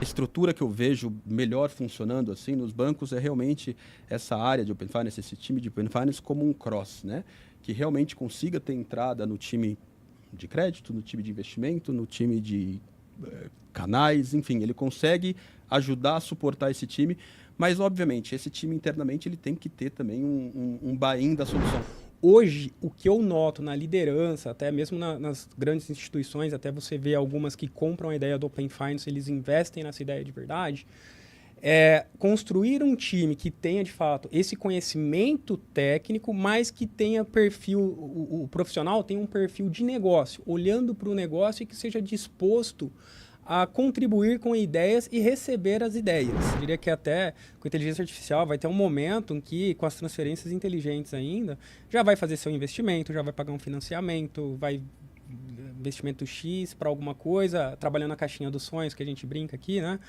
A estrutura que eu vejo melhor funcionando assim nos bancos é realmente essa área de Open Finance, esse time de Open Finance como um cross, né? Que realmente consiga ter entrada no time de crédito, no time de investimento, no time de canais, enfim, ele consegue ajudar a suportar esse time, mas obviamente esse time internamente ele tem que ter também um buy-in da solução. Hoje, o que eu noto na liderança, até mesmo nas grandes instituições, até você vê algumas que compram a ideia do Open Finance, eles investem nessa ideia de verdade, é construir um time que tenha, de fato, esse conhecimento técnico, mas que tenha perfil, o profissional tenha um perfil de negócio, olhando para o negócio e que seja disposto a contribuir com ideias e receber as ideias. Eu diria que até com inteligência artificial vai ter um momento em que, com as transferências inteligentes ainda, já vai fazer seu investimento, já vai pagar um financiamento, vai investimento X para alguma coisa, trabalhando na caixinha dos sonhos, que a gente brinca aqui, né?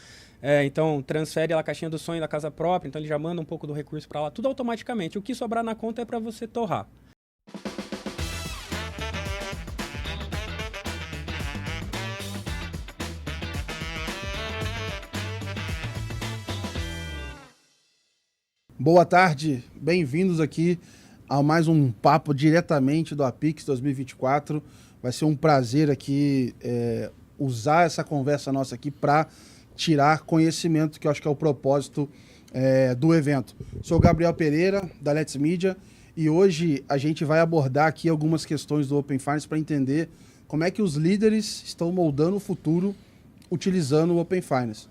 Então, transfere lá a caixinha dos sonhos da casa própria, então ele já manda um pouco do recurso para lá, tudo automaticamente. O que sobrar na conta é para você torrar. Boa tarde, bem-vindos aqui a mais um papo diretamente do Apix 2024. Vai ser um prazer aqui usar essa conversa nossa aqui para tirar conhecimento, que eu acho que é o propósito do evento. Sou o Gabriel Pereira, da Let's Media, e hoje a gente vai abordar aqui algumas questões do Open Finance para entender como é que os líderes estão moldando o futuro utilizando o Open Finance.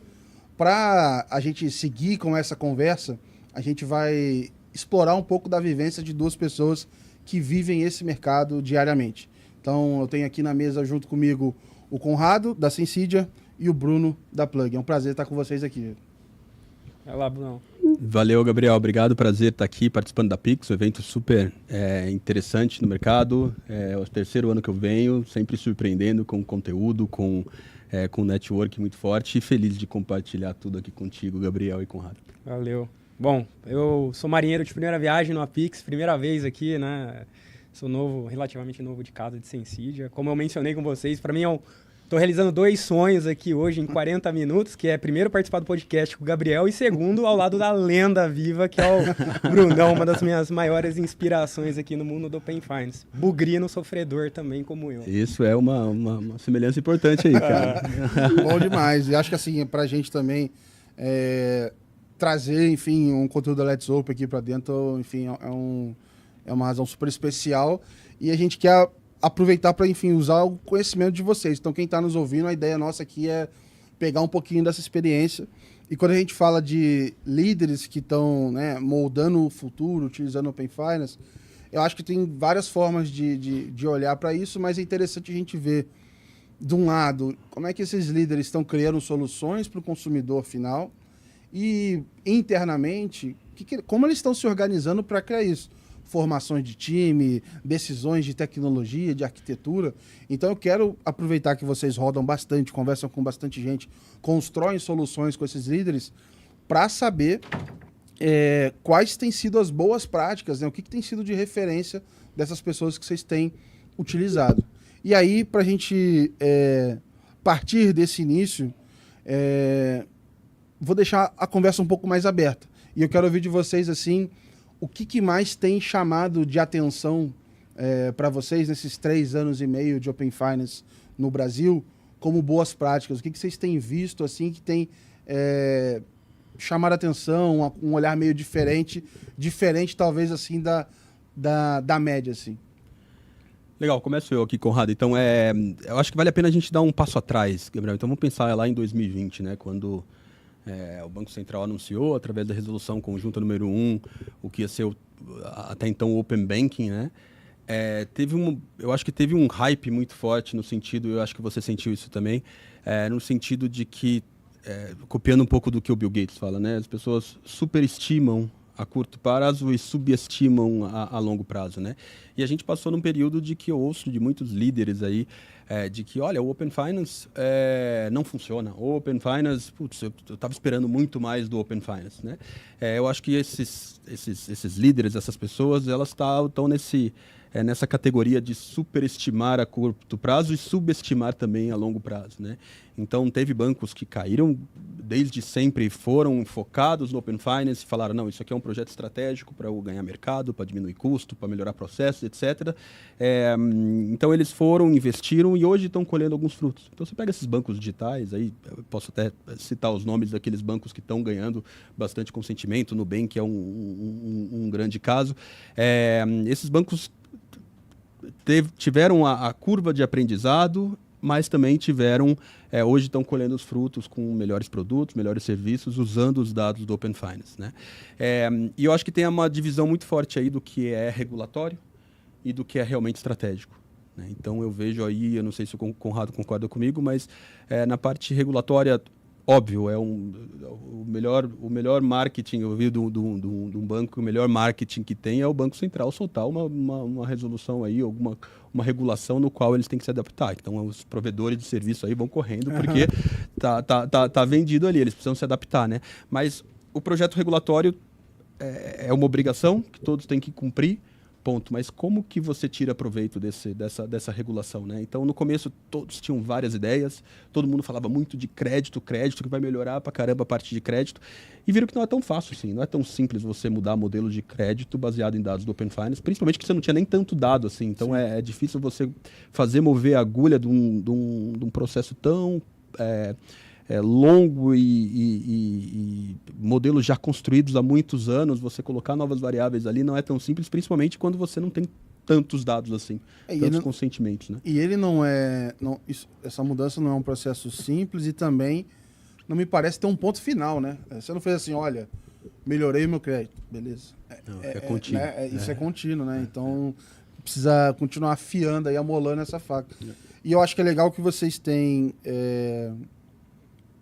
Para a gente seguir com essa conversa, a gente vai explorar um pouco da vivência de duas pessoas que vivem esse mercado diariamente. Então, eu tenho aqui na mesa junto comigo o Conrado, da Sensidia, e o Bruno, da Plug. É um prazer estar com vocês aqui. Vai lá, Bruno. Valeu, Gabriel. Obrigado, prazer estar aqui participando da Pix, um evento super interessante no mercado. É o terceiro ano que eu venho, sempre surpreendendo com conteúdo, com network muito forte, e feliz de compartilhar tudo aqui contigo, Gabriel e Conrado. Valeu. Bom, eu sou marinheiro de primeira viagem no Apix, primeira vez aqui, né? Sou novo, relativamente novo de casa de Sensidia. Como eu mencionei com vocês, para mim estou realizando 2 sonhos aqui hoje em 40 minutos, que é primeiro participar do podcast com o Gabriel e segundo ao lado da lenda viva, que é o Brunão, uma das minhas maiores inspirações aqui no mundo do Open Finance. Bugrino sofredor também, como eu. Isso é uma semelhança importante aí, cara. Bom demais. E acho que assim, pra gente também trazer, enfim, um conteúdo da Let's Open aqui para dentro, enfim, é uma razão super especial, e a gente quer aproveitar para, enfim, usar o conhecimento de vocês. Então, quem está nos ouvindo, a ideia nossa aqui é pegar um pouquinho dessa experiência, e quando a gente fala de líderes que estão, né, moldando o futuro, utilizando Open Finance, eu acho que tem várias formas de olhar para isso, mas é interessante a gente ver, de um lado, como é que esses líderes estão criando soluções para o consumidor final, e internamente, como eles estão se organizando para criar isso? Formações de time, decisões de tecnologia, de arquitetura. Então eu quero aproveitar que vocês rodam bastante, conversam com bastante gente, constroem soluções com esses líderes, para saber quais têm sido as boas práticas, né? O que tem sido de referência dessas pessoas que vocês têm utilizado. E aí, para a gente partir desse início, vou deixar a conversa um pouco mais aberta. E eu quero ouvir de vocês, assim, o que mais tem chamado de atenção para vocês nesses 3 anos e meio de Open Finance no Brasil, como boas práticas? O que vocês têm visto, assim, que tem chamado a atenção, um olhar meio diferente talvez, assim, da média, assim? Legal, começo eu aqui, Conrado. Então, eu acho que vale a pena a gente dar um passo atrás, Gabriel. Então, vamos pensar lá em 2020, né, quando o Banco Central anunciou, através da resolução conjunta número 1, o que ia ser até então o Open Banking, né? Eu acho que teve um hype muito forte no sentido, eu acho que você sentiu isso também, no sentido de que, copiando um pouco do que o Bill Gates fala, né? As pessoas superestimam a curto prazo e subestimam a longo prazo, né? E a gente passou num período de que eu ouço de muitos líderes aí, de que, olha, o Open Finance não funciona. O Open Finance, putz, eu estava esperando muito mais do Open Finance, né? Eu acho que esses líderes, essas pessoas, elas estão nessa categoria de superestimar a curto prazo e subestimar também a longo prazo, né? Então, teve bancos que caíram, desde sempre foram focados no Open Finance, falaram, não, isso aqui é um projeto estratégico para eu ganhar mercado, para diminuir custo, para melhorar processos, etc. Então, eles foram, investiram e hoje estão colhendo alguns frutos. Então, você pega esses bancos digitais, aí eu posso até citar os nomes daqueles bancos que estão ganhando bastante consentimento, Nubank é um grande caso. Esses bancos tiveram a curva de aprendizado, mas também hoje estão colhendo os frutos com melhores produtos, melhores serviços, usando os dados do Open Finance, né? E eu acho que tem uma divisão muito forte aí do que é regulatório e do que é realmente estratégico, né? Então eu vejo aí, eu não sei se o Conrado concorda comigo, mas na parte regulatória, óbvio, o melhor marketing, eu vi de um banco, o melhor marketing que tem é o Banco Central soltar uma resolução aí, uma regulação no qual eles têm que se adaptar. Então, os provedores de serviço aí vão correndo, porque tá vendido ali, eles precisam se adaptar, né? Mas o projeto regulatório é uma obrigação que todos têm que cumprir, ponto. Mas como que você tira proveito dessa regulação, né? Então, no começo, todos tinham várias ideias, todo mundo falava muito de crédito que vai melhorar pra caramba a parte de crédito, e viram que não é tão fácil assim, não é tão simples você mudar modelo de crédito baseado em dados do Open Finance, principalmente que você não tinha nem tanto dado assim, então é difícil você mover a agulha de um processo tão longo e modelos já construídos há muitos anos, você colocar novas variáveis ali não é tão simples, principalmente quando você não tem tantos dados assim, tantos consentimentos, né? E ele essa mudança não é um processo simples e também não me parece ter um ponto final, né? Você não fez assim, olha, melhorei o meu crédito, beleza. É contínuo. Isso é contínuo, né? Então precisa continuar afiando e amolando essa faca. E eu acho que é legal que vocês têm...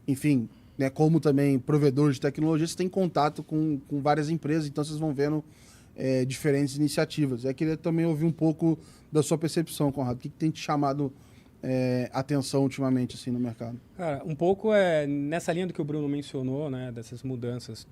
enfim, né, como também provedores de tecnologia, vocês têm contato com várias empresas, então vocês vão vendo diferentes iniciativas. Eu queria também ouvir um pouco da sua percepção, Conrado. O que tem te chamado atenção ultimamente assim, no mercado? Cara, um pouco nessa linha do que o Bruno mencionou, né, dessas mudanças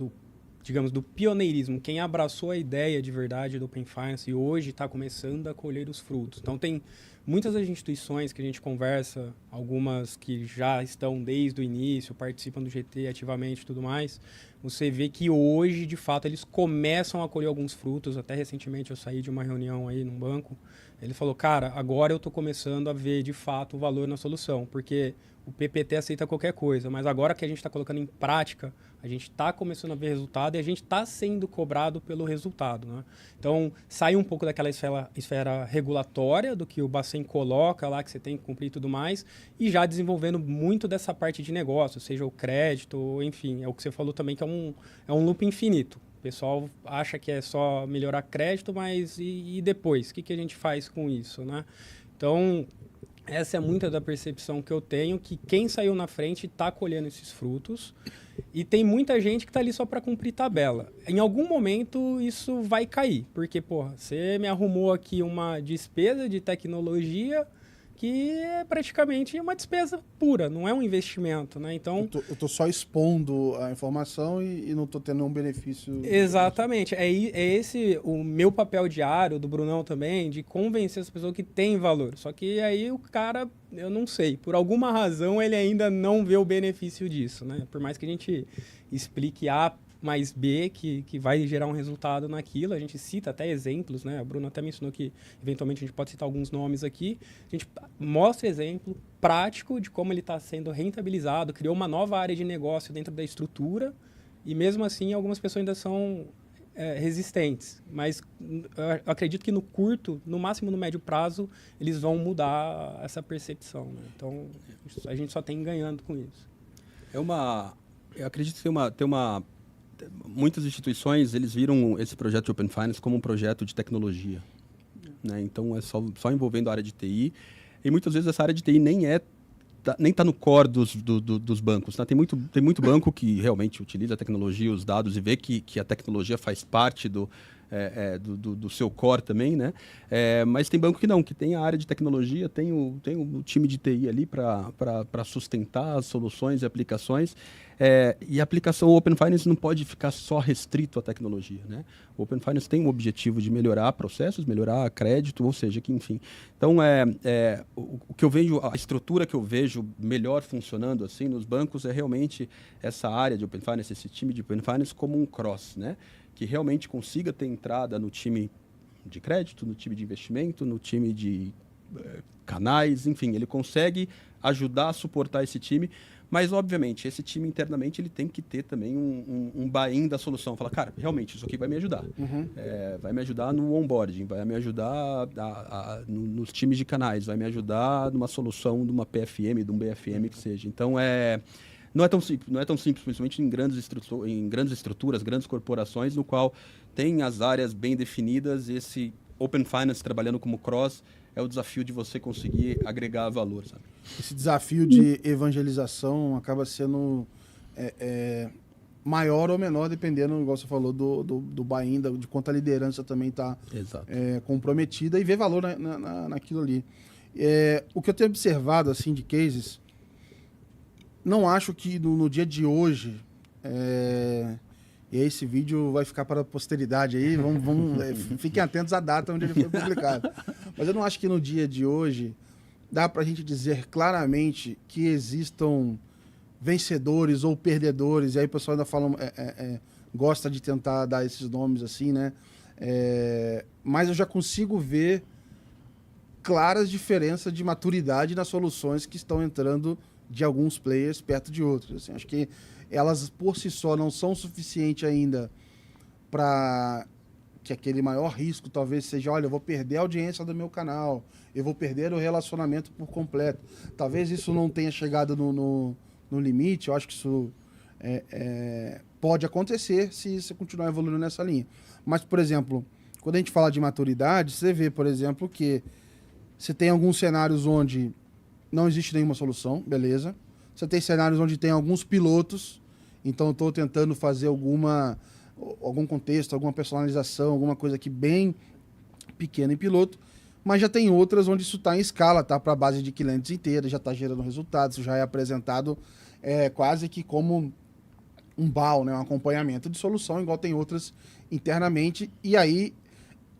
digamos, do pioneirismo, quem abraçou a ideia de verdade do Open Finance e hoje está começando a colher os frutos. Então, tem muitas das instituições que a gente conversa, algumas que já estão desde o início, participam do GT ativamente e tudo mais, você vê que hoje, de fato, eles começam a colher alguns frutos. Até recentemente eu saí de uma reunião aí num banco, ele falou, cara, agora eu estou começando a ver, de fato, o valor na solução, porque o PPT aceita qualquer coisa, mas agora que a gente está colocando em prática, a gente está começando a ver resultado e a gente está sendo cobrado pelo resultado, né? Então, sai um pouco daquela esfera regulatória, do que o Bacen coloca lá, que você tem que cumprir e tudo mais, e já desenvolvendo muito dessa parte de negócio, seja o crédito, enfim, é o que você falou também, que é um loop infinito. O pessoal acha que é só melhorar crédito, mas e depois? O que a gente faz com isso, né? Então, essa é muita da percepção que eu tenho, que quem saiu na frente está colhendo esses frutos e tem muita gente que está ali só para cumprir tabela. Em algum momento isso vai cair, porque, porra, você me arrumou aqui uma despesa de tecnologia que é praticamente uma despesa pura, não é um investimento, né? Então, eu tô só expondo a informação e não tô tendo nenhum benefício. Exatamente. É esse o meu papel diário, do Brunão também, de convencer as pessoas que tem valor. Só que aí o cara, eu não sei, por alguma razão ele ainda não vê o benefício disso, né? Por mais que a gente explique A mais B, que vai gerar um resultado naquilo. A gente cita até exemplos, né? A Bruna até mencionou que, eventualmente, a gente pode citar alguns nomes aqui. A gente mostra exemplo prático de como ele está sendo rentabilizado, criou uma nova área de negócio dentro da estrutura e, mesmo assim, algumas pessoas ainda são resistentes. Mas eu acredito que no curto, no máximo no médio prazo, eles vão mudar essa percepção, né? Então, a gente só tem ganhando com isso. Eu acredito que muitas instituições, eles viram esse projeto de Open Finance como um projeto de tecnologia, né? Então, é só envolvendo a área de TI. E muitas vezes essa área de TI nem está no core dos bancos, tá? Tem muito banco que realmente utiliza a tecnologia, os dados, e vê que a tecnologia faz parte do seu core também, né? Mas tem banco que não, que tem a área de tecnologia, tem o time de TI ali para sustentar as soluções e aplicações. E a aplicação Open Finance não pode ficar só restrito à tecnologia, né? O Open Finance tem o objetivo de melhorar processos, melhorar crédito, ou seja, que enfim. Então, o que eu vejo, a estrutura que eu vejo melhor funcionando assim nos bancos é realmente essa área de Open Finance, esse time de Open Finance como um cross, né? Que realmente consiga ter entrada no time de crédito, no time de investimento, no time de canais, enfim, ele consegue ajudar a suportar esse time. Mas, obviamente, esse time internamente ele tem que ter também um buy-in da solução. Falar, cara, realmente, isso aqui vai me ajudar. Vai me ajudar no onboarding, vai me ajudar nos times de canais, vai me ajudar numa solução de uma PFM, de um BFM que seja. Então, não é tão simples, principalmente em grandes estruturas, grandes corporações, no qual tem as áreas bem definidas. Esse Open Finance trabalhando como cross é o desafio de você conseguir agregar valor, sabe? Esse desafio de evangelização acaba sendo maior ou menor, dependendo, igual você falou, do buy-in, de quanto a liderança também está comprometida e vê valor naquilo ali. O que eu tenho observado assim, de cases, não acho que no dia de hoje... E esse vídeo vai ficar para a posteridade aí, fiquem atentos à data onde ele foi publicado. Mas eu não acho que no dia de hoje dá para a gente dizer claramente que existam vencedores ou perdedores, e aí o pessoal ainda fala, gosta de tentar dar esses nomes assim, né? Mas eu já consigo ver claras diferenças de maturidade nas soluções que estão entrando de alguns players perto de outros. Assim, acho que elas por si só não são suficientes ainda para que aquele maior risco talvez seja, olha, eu vou perder a audiência do meu canal, eu vou perder o relacionamento por completo. Talvez isso não tenha chegado no limite, eu acho que isso pode acontecer se você continuar evoluindo nessa linha. Mas, por exemplo, quando a gente fala de maturidade, você vê, por exemplo, que você tem alguns cenários onde não existe nenhuma solução, beleza. Você tem cenários onde tem alguns pilotos, então eu estou tentando fazer algum contexto, alguma personalização, alguma coisa aqui bem pequena em piloto, mas já tem outras onde isso está em escala, tá para a base de clientes inteira, já está gerando resultados, já é apresentado quase que como um BAU, né, um acompanhamento de solução, igual tem outras internamente. E aí,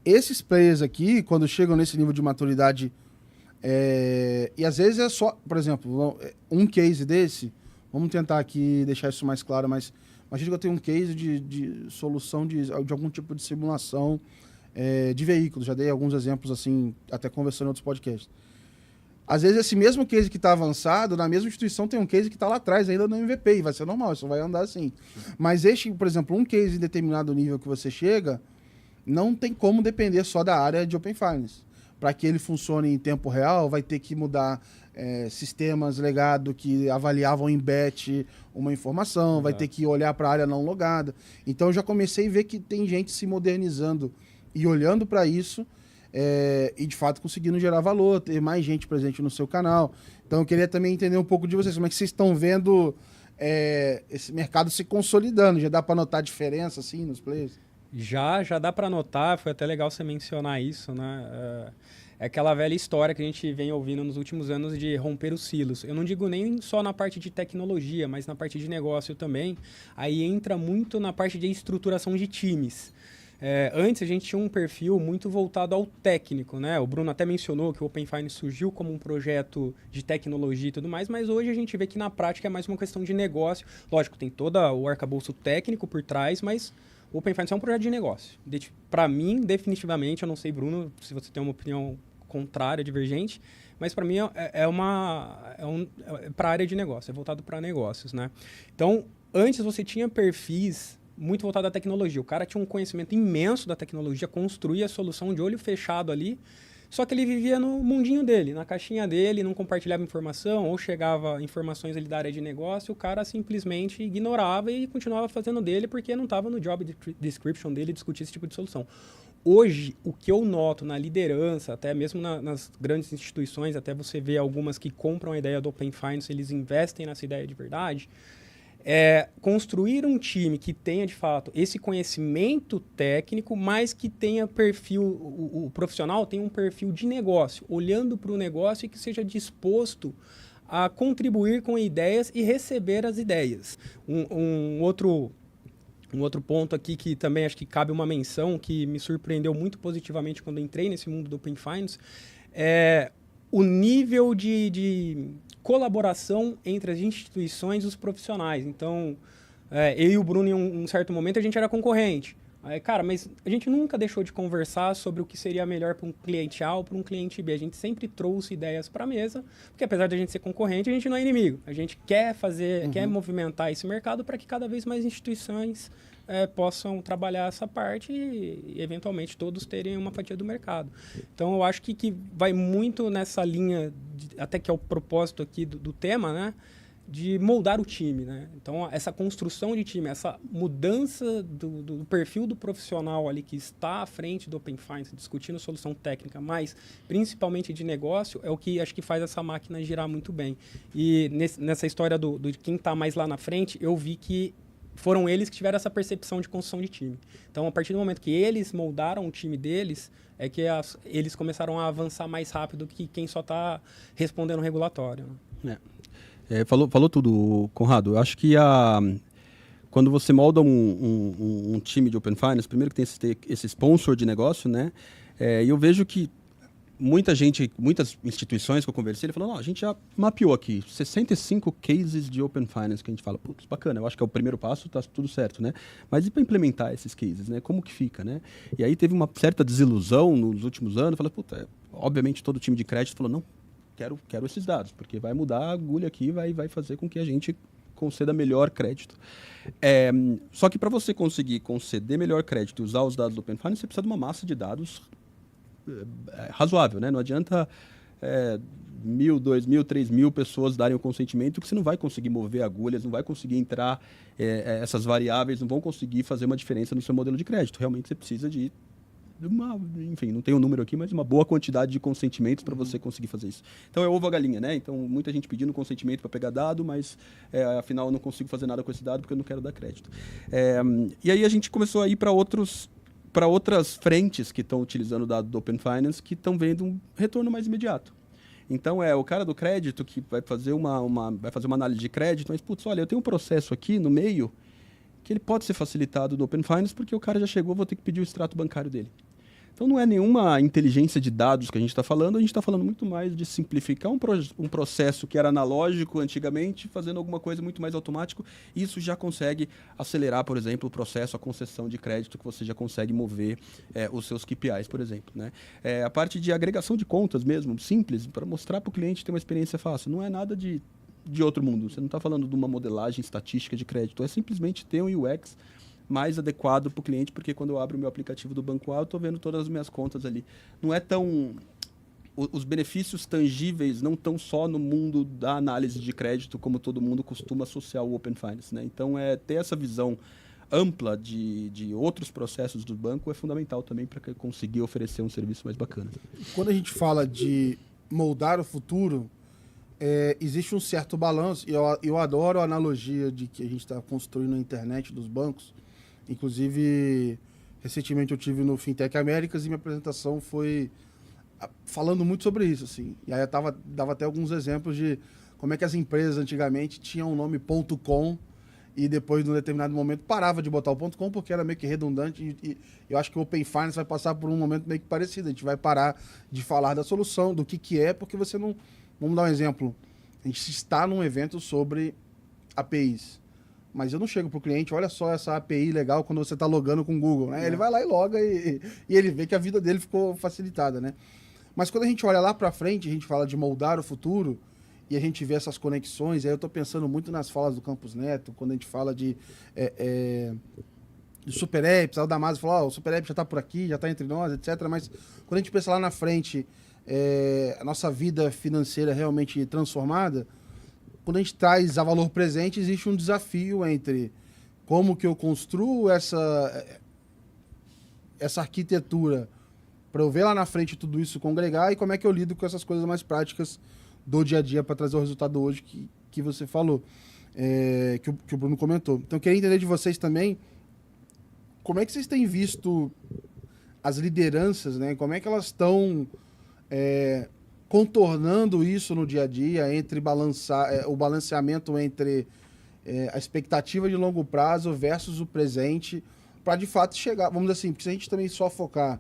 esses players aqui, quando chegam nesse nível de maturidade, e às vezes é só, por exemplo, um case desse, vamos tentar aqui deixar isso mais claro, mas imagina que eu tenho um case de solução de algum tipo de simulação de veículos, já dei alguns exemplos assim, até conversando em outros podcasts. Às vezes esse mesmo case que está avançado, na mesma instituição tem um case que está lá atrás ainda no MVP, e vai ser normal, isso vai andar assim. Mas por exemplo, um case em determinado nível que você chega, não tem como depender só da área de Open Finance. Para que ele funcione em tempo real, vai ter que mudar sistemas legado que avaliavam em batch uma informação, vai ter que olhar para a área não logada. Então, eu já comecei a ver que tem gente se modernizando e olhando para isso e, de fato, conseguindo gerar valor, ter mais gente presente no seu canal. Então, eu queria também entender um pouco de vocês. Como é que vocês estão vendo esse mercado se consolidando? Já dá para notar a diferença assim, nos players? Já dá para notar, foi até legal você mencionar isso, né? É aquela velha história que a gente vem ouvindo nos últimos anos de romper os silos. Eu não digo nem só na parte de tecnologia, mas na parte de negócio também. Aí entra muito na parte de estruturação de times. Antes a gente tinha um perfil muito voltado ao técnico, né? O Bruno até mencionou que o Open Finance surgiu como um projeto de tecnologia e tudo mais, mas hoje a gente vê que na prática é mais uma questão de negócio. Lógico, tem todo o arcabouço técnico por trás, mas o Open Finance é um projeto de negócio. Para mim, definitivamente, eu não sei, Bruno, se você tem uma opinião contrária, divergente, mas para mim para a área de negócio, é voltado para negócios, né? Então, antes você tinha perfis muito voltados à tecnologia. O cara tinha um conhecimento imenso da tecnologia, construía a solução de olho fechado ali, só que ele vivia no mundinho dele, na caixinha dele, não compartilhava informação, ou chegava informações ali da área de negócio, o cara simplesmente ignorava e continuava fazendo dele porque não estava no job description dele discutir esse tipo de solução. Hoje, o que eu noto na liderança, até mesmo nas grandes instituições, até você vê algumas que compram a ideia do Open Finance, eles investem nessa ideia de verdade, construir um time que tenha, de fato, esse conhecimento técnico, mas que tenha perfil, o profissional tenha um perfil de negócio, olhando para o negócio e que seja disposto a contribuir com ideias e receber as ideias. Um outro ponto aqui que também acho que cabe uma menção, que me surpreendeu muito positivamente quando entrei nesse mundo do Open Finance, é o nível de colaboração entre as instituições e os profissionais. Então, eu e o Bruno, em um certo momento, a gente era concorrente. Cara, mas a gente nunca deixou de conversar sobre o que seria melhor para um cliente A ou para um cliente B. A gente sempre trouxe ideias para a mesa, porque apesar de a gente ser concorrente, a gente não é inimigo. A gente quer quer movimentar esse mercado para que cada vez mais instituições possam trabalhar essa parte e, eventualmente, todos terem uma fatia do mercado. Então, eu acho que vai muito nessa linha, até que é o propósito aqui do tema, né? De moldar o time, né? Então, essa construção de time, essa mudança do perfil do profissional ali que está à frente do Open Finance, discutindo solução técnica, mas principalmente de negócio, é o que acho que faz essa máquina girar muito bem. E nessa história de quem está mais lá na frente, eu vi que foram eles que tiveram essa percepção de construção de time. Então, a partir do momento que eles moldaram o time deles, é que eles começaram a avançar mais rápido que quem só está respondendo o regulatório. Né? Falou tudo, Conrado. Eu acho que quando você molda um time de Open Finance, primeiro que tem esse sponsor de negócio, né? E eu vejo que muitas instituições que eu conversei, ele falou, não, a gente já mapeou aqui 65 cases de Open Finance, que a gente fala, putz, bacana, eu acho que é o primeiro passo, tá tudo certo, né? Mas e para implementar esses cases, né? Como que fica, né? E aí teve uma certa desilusão nos últimos anos, falei, puta, obviamente todo time de crédito falou, não, quero esses dados, porque vai mudar a agulha aqui, vai fazer com que a gente conceda melhor crédito. Só que para você conseguir conceder melhor crédito e usar os dados do Open Finance, você precisa de uma massa de dados razoável, né? Não adianta 1.000, 2.000, 3.000 pessoas darem o consentimento que você não vai conseguir mover agulhas, não vai conseguir entrar, essas variáveis não vão conseguir fazer uma diferença no seu modelo de crédito. Realmente você precisa de enfim, não tem um número aqui, mas uma boa quantidade de consentimentos para você conseguir fazer isso. Então é ovo a galinha, né? Então muita gente pedindo consentimento para pegar dado, mas afinal eu não consigo fazer nada com esse dado porque eu não quero dar crédito. E aí a gente começou a ir para outras frentes que estão utilizando o dado do Open Finance que estão vendo um retorno mais imediato. Então o cara do crédito que vai fazer uma análise de crédito, mas putz, olha, eu tenho um processo aqui no meio que ele pode ser facilitado no Open Finance porque o cara já chegou, vou ter que pedir o extrato bancário dele. Então não é nenhuma inteligência de dados que a gente está falando, a gente está falando muito mais de simplificar um processo que era analógico antigamente, fazendo alguma coisa muito mais automático. Isso já consegue acelerar, por exemplo, o processo, a concessão de crédito, que você já consegue mover os seus KPIs, por exemplo. Né? A parte de agregação de contas mesmo, simples, para mostrar para o cliente ter uma experiência fácil. Não é nada de outro mundo. Você não está falando de uma modelagem estatística de crédito, é simplesmente ter um UX mais adequado para o cliente, porque quando eu abro o meu aplicativo do Banco A, eu estou vendo todas as minhas contas ali. Não é tão... Os benefícios tangíveis não estão só no mundo da análise de crédito, como todo mundo costuma associar o Open Finance. Né? Então, ter essa visão ampla de outros processos do banco é fundamental também para conseguir oferecer um serviço mais bacana. Quando a gente fala de moldar o futuro, existe um certo balanço, e eu adoro a analogia de que a gente está construindo a internet dos bancos. Inclusive, recentemente eu tive no Fintech Américas e minha apresentação foi falando muito sobre isso, assim. E aí eu dava até alguns exemplos de como é que as empresas antigamente tinham o nome .com e depois, num determinado momento, parava de botar o .com porque era meio que redundante e eu acho que o Open Finance vai passar por um momento meio que parecido. A gente vai parar de falar da solução, do que é, porque você não... Vamos dar um exemplo. A gente está num evento sobre APIs. Mas eu não chego pro cliente, olha só essa API legal quando você está logando com o Google, né? Ele vai lá e loga e ele vê que a vida dele ficou facilitada, né? Mas quando a gente olha lá para frente, a gente fala de moldar o futuro e a gente vê essas conexões, aí eu estou pensando muito nas falas do Campos Neto, quando a gente fala de Super Apps, o Damasio falou, o Super App já está por aqui, já está entre nós, etc. Mas quando a gente pensa lá na frente, a nossa vida financeira realmente transformada, quando a gente traz a valor presente, existe um desafio entre como que eu construo essa arquitetura para eu ver lá na frente tudo isso congregar e como é que eu lido com essas coisas mais práticas do dia a dia para trazer o resultado hoje que você falou. que o Bruno comentou. Então, eu queria entender de vocês também como é que vocês têm visto as lideranças, né? Como é que elas estão contornando isso no dia a dia, entre o balanceamento entre a expectativa de longo prazo versus o presente, para de fato chegar, vamos dizer assim, porque se a gente também só focar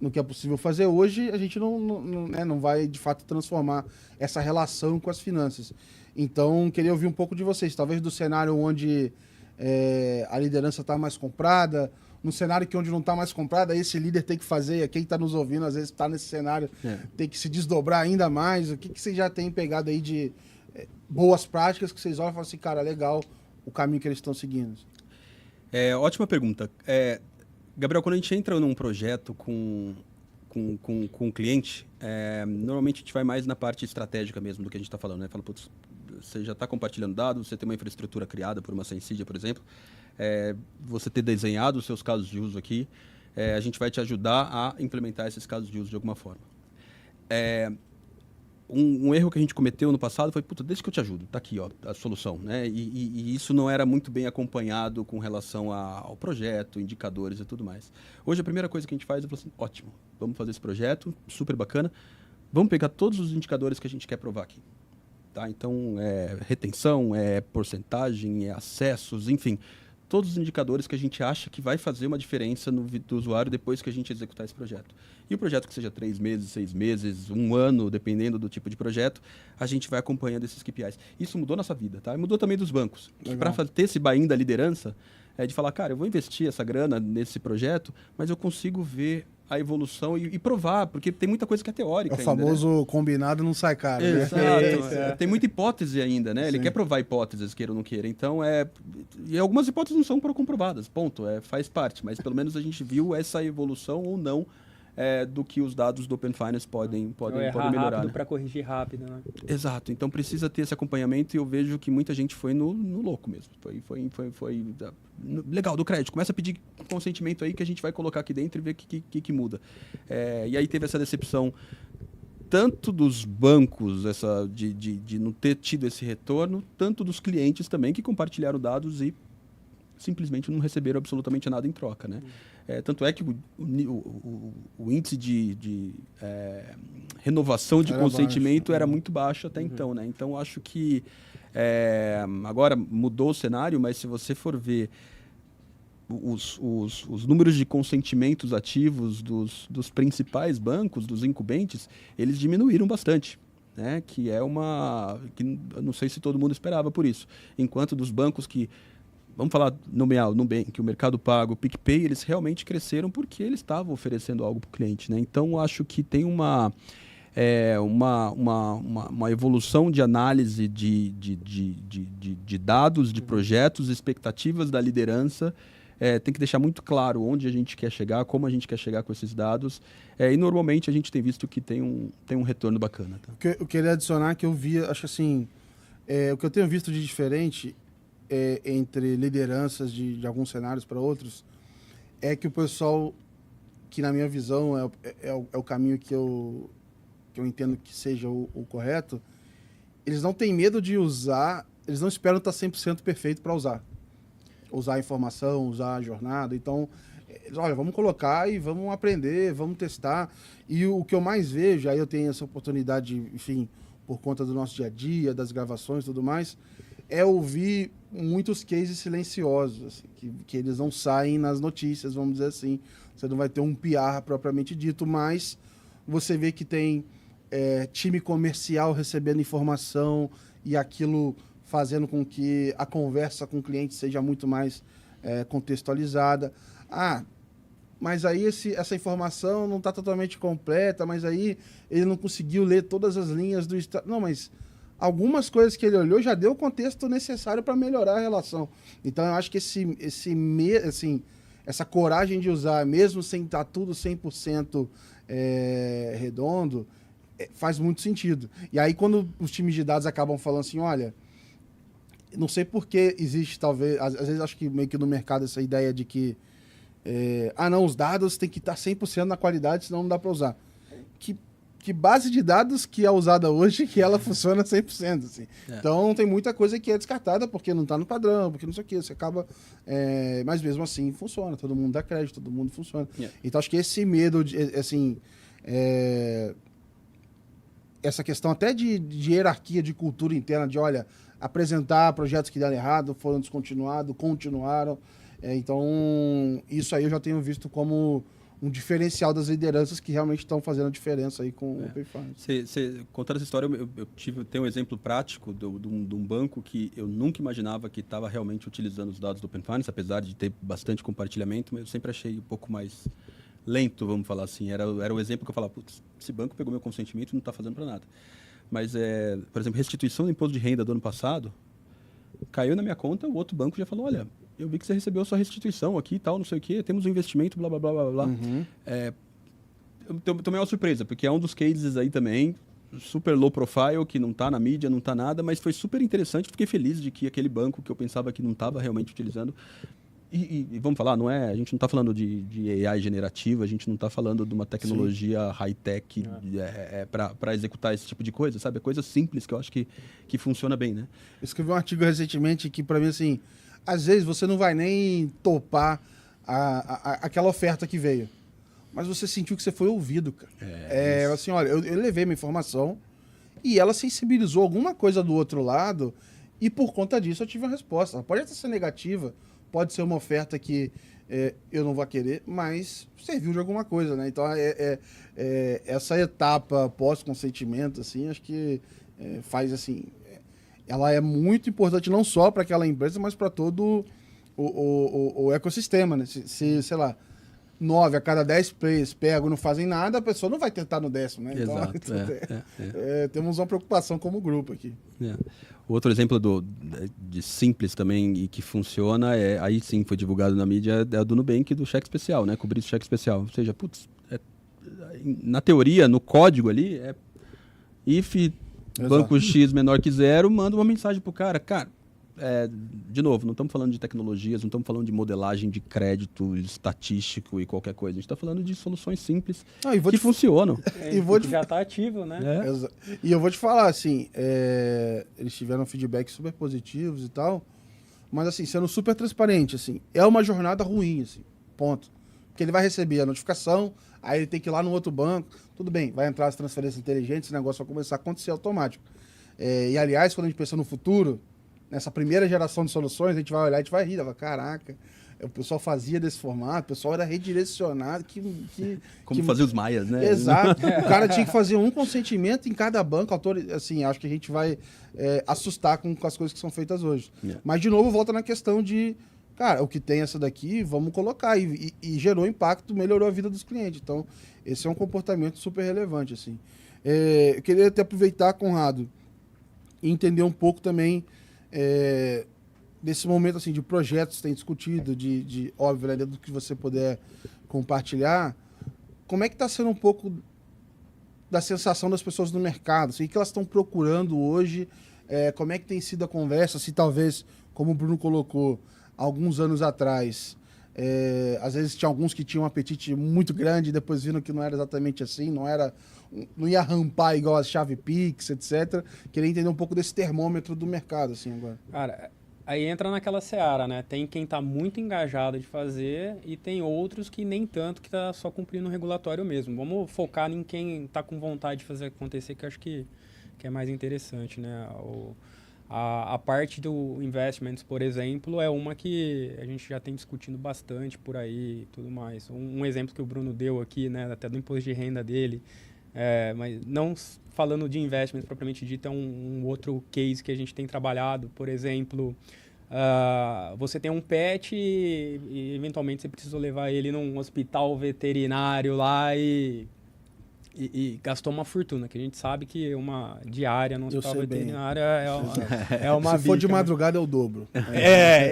no que é possível fazer hoje, a gente não vai de fato transformar essa relação com as finanças. Então, queria ouvir um pouco de vocês, talvez do cenário onde a liderança está mais comprada, no cenário onde não está mais comprada, esse líder tem que fazer, quem está nos ouvindo, às vezes está nesse cenário, tem que se desdobrar ainda mais. O que vocês já têm pegado aí de boas práticas que vocês olham e falam assim, cara, legal o caminho que eles estão seguindo? Ótima pergunta. Gabriel, quando a gente entra num projeto com um cliente, normalmente a gente vai mais na parte estratégica mesmo do que a gente está falando, né? Fala, putz, você já está compartilhando dados, você tem uma infraestrutura criada por uma Sensidia, por exemplo, você ter desenhado os seus casos de uso aqui, a gente vai te ajudar a implementar esses casos de uso de alguma forma. Um erro que a gente cometeu no passado foi, puta, deixa que eu te ajudo, tá aqui, ó, a solução, né? E isso não era muito bem acompanhado com relação ao projeto, indicadores e tudo mais. Hoje a primeira coisa que a gente faz é falar assim, ótimo, vamos fazer esse projeto, super bacana, vamos pegar todos os indicadores que a gente quer provar aqui. Tá? Então, retenção, porcentagem, acessos, enfim, todos os indicadores que a gente acha que vai fazer uma diferença no do usuário depois que a gente executar esse projeto. E o projeto que seja 3 meses, 6 meses, 1 ano, dependendo do tipo de projeto, a gente vai acompanhando esses KPIs. Isso mudou nossa vida, tá? E mudou também dos bancos. Para ter esse buy-in da liderança, de falar, cara, eu vou investir essa grana nesse projeto, mas eu consigo ver a evolução e provar, porque tem muita coisa que é teórica. O famoso ainda, né? Combinado não sai caro. Exato. Tem muita hipótese ainda, né? Ele quer provar hipóteses, queira ou não queira. Então, e algumas hipóteses não são comprovadas, ponto. Faz parte, mas pelo menos a gente viu essa evolução ou não do que os dados do Open Finance podem melhorar. Rápido, né? Para corrigir rápido, né? Exato. Então precisa ter esse acompanhamento e eu vejo que muita gente foi no louco mesmo. Foi legal, do crédito. Começa a pedir consentimento aí que a gente vai colocar aqui dentro e ver o que muda. E aí teve essa decepção tanto dos bancos de não ter tido esse retorno, tanto dos clientes também que compartilharam dados e simplesmente não receberam absolutamente nada em troca, né? Tanto é que o índice de renovação de consentimento era muito baixo até então, né? Então, acho que agora mudou o cenário, mas se você for ver os números de consentimentos ativos dos principais bancos, dos incumbentes, eles diminuíram bastante. Né? Que que eu não sei se todo mundo esperava por isso. Enquanto dos bancos que, vamos falar Nubank, o Mercado Pago, o PicPay, eles realmente cresceram porque eles estavam oferecendo algo para o cliente. Né? Então, acho que tem uma evolução de análise de dados, de projetos, expectativas da liderança. Tem que deixar muito claro onde a gente quer chegar, como a gente quer chegar com esses dados. E normalmente a gente tem visto que tem um retorno bacana. Tá? Eu queria adicionar que eu vi, acho assim, o que eu tenho visto de diferente entre lideranças de alguns cenários para outros é que o pessoal, que na minha visão é o caminho que eu entendo que seja o correto, eles não têm medo de usar, eles não esperam estar 100% perfeito para usar a informação, usar a jornada. Então, olha, vamos colocar e vamos aprender, vamos testar. E o que eu mais vejo, aí eu tenho essa oportunidade, enfim, por conta do nosso dia a dia, das gravações e tudo mais, é ouvir muitos cases silenciosos, assim, que eles não saem nas notícias, vamos dizer assim. Você não vai ter um PR propriamente dito, mas você vê que tem time comercial recebendo informação e aquilo fazendo com que a conversa com o cliente seja muito mais contextualizada. Mas aí essa informação não está totalmente completa, mas aí ele não conseguiu ler todas as linhas do... Não, mas algumas coisas que ele olhou já deu o contexto necessário para melhorar a relação. Então, eu acho que essa coragem de usar, mesmo sem estar tudo 100% redondo, faz muito sentido. E aí, quando os times de dados acabam falando assim, olha, não sei por que existe, talvez, às vezes acho que meio que no mercado essa ideia de que não, os dados têm que estar 100% na qualidade, senão não dá para usar. Que que base de dados que é usada hoje, que ela funciona 100%. Assim. É. Então, tem muita coisa que é descartada porque não está no padrão, porque não sei o que. Você acaba... mas mesmo assim, funciona. Todo mundo dá crédito, todo mundo funciona. Então, acho que esse medo, assim... essa questão até de hierarquia, de cultura interna, de, olha, apresentar projetos que deram errado, foram descontinuados, continuaram. Então, isso aí eu já tenho visto como um diferencial das lideranças que realmente estão fazendo a diferença aí com o Open Finance. Contando essa história, eu tenho um exemplo prático de um banco que eu nunca imaginava que estava realmente utilizando os dados do Open Finance, apesar de ter bastante compartilhamento, mas eu sempre achei um pouco mais lento, vamos falar assim. Era o exemplo que eu falava, putz, esse banco pegou meu consentimento e não está fazendo para nada. Mas, por exemplo, restituição do imposto de renda do ano passado, caiu na minha conta, o outro banco já falou, olha, eu vi que você recebeu a sua restituição aqui e tal, não sei o quê, temos um investimento, blá, blá, blá, blá, blá. Uhum. Eu tomei uma surpresa, porque é um dos cases aí também, super low profile, que não está na mídia, não está nada, mas foi super interessante, fiquei feliz de que aquele banco que eu pensava que não estava realmente utilizando. E vamos falar, a gente não está falando de AI generativa, a gente não está falando de uma tecnologia high-tech para executar esse tipo de coisa, sabe? É coisa simples que eu acho que funciona bem, né? Eu escrevi um artigo recentemente que, para mim, assim, às vezes você não vai nem topar aquela oferta que veio, mas você sentiu que você foi ouvido, cara. Assim, olha, eu levei minha informação e ela sensibilizou alguma coisa do outro lado e, por conta disso, eu tive uma resposta. Ela pode até ser negativa, pode ser uma oferta que eu não vou querer, mas serviu de alguma coisa, né? Então, essa etapa pós-consentimento, assim, acho que faz, assim... ela é muito importante não só para aquela empresa, mas para todo o ecossistema, né? Se, sei lá, 9 a cada 10 players pegam e não fazem nada, a pessoa não vai tentar no 10º, né? Exato. Então, temos uma preocupação como grupo aqui. Outro exemplo de simples também e que funciona, aí sim foi divulgado na mídia, é o do Nubank, do cheque especial, né? Cobrir esse cheque especial. Ou seja, putz, na teoria, no código ali, if banco X menor que 0, manda uma mensagem pro cara. Cara, de novo, não estamos falando de tecnologias, não estamos falando de modelagem de crédito estatístico e qualquer coisa. A gente está falando de soluções simples que funcionam. Já está ativo, né? E eu vou te falar, assim, eles tiveram feedback super positivos e tal, mas, assim, sendo super transparente, assim, é uma jornada ruim, assim, ponto. Porque ele vai receber a notificação, aí ele tem que ir lá no outro banco, tudo bem, vai entrar as transferências inteligentes, esse negócio vai começar a acontecer automático. E, aliás, quando a gente pensa no futuro, nessa primeira geração de soluções, a gente vai olhar e a gente vai rir, vai, caraca, o pessoal fazia desse formato, o pessoal era redirecionado. Como fazia os maias, né? Exato. O cara tinha que fazer um consentimento em cada banco. Assim, acho que a gente vai assustar com as coisas que são feitas hoje. Mas, de novo, volta na questão de, cara, o que tem essa daqui, vamos colocar. E gerou impacto, melhorou a vida dos clientes. Então, esse é um comportamento super relevante, assim. Eu queria até aproveitar, Conrado, e entender um pouco também desse momento, assim, de projetos que tem discutido, óbvio, né, do que você puder compartilhar. Como é que está sendo um pouco da sensação das pessoas no mercado? Assim, o que elas estão procurando hoje? Como é que tem sido a conversa? Se talvez, como o Bruno colocou, alguns anos atrás, às vezes tinha alguns que tinham um apetite muito grande e depois viram que não era exatamente assim, não ia rampar igual a chave Pix, etc. Queria entender um pouco desse termômetro do mercado, assim, agora. Cara, aí entra naquela seara, né? Tem quem está muito engajado de fazer e tem outros que nem tanto, que está só cumprindo o regulatório mesmo. Vamos focar em quem está com vontade de fazer acontecer, que eu acho que é mais interessante, né? A parte do investments, por exemplo, é uma que a gente já tem discutindo bastante por aí e tudo mais. Um exemplo que o Bruno deu aqui, né? Até do imposto de renda dele, mas não falando de investments propriamente dito, é um outro case que a gente tem trabalhado. Por exemplo, você tem um pet e eventualmente você precisa levar ele num hospital veterinário lá e gastou uma fortuna, que a gente sabe que uma diária no hospital veterinário é uma Se for de madrugada é o dobro.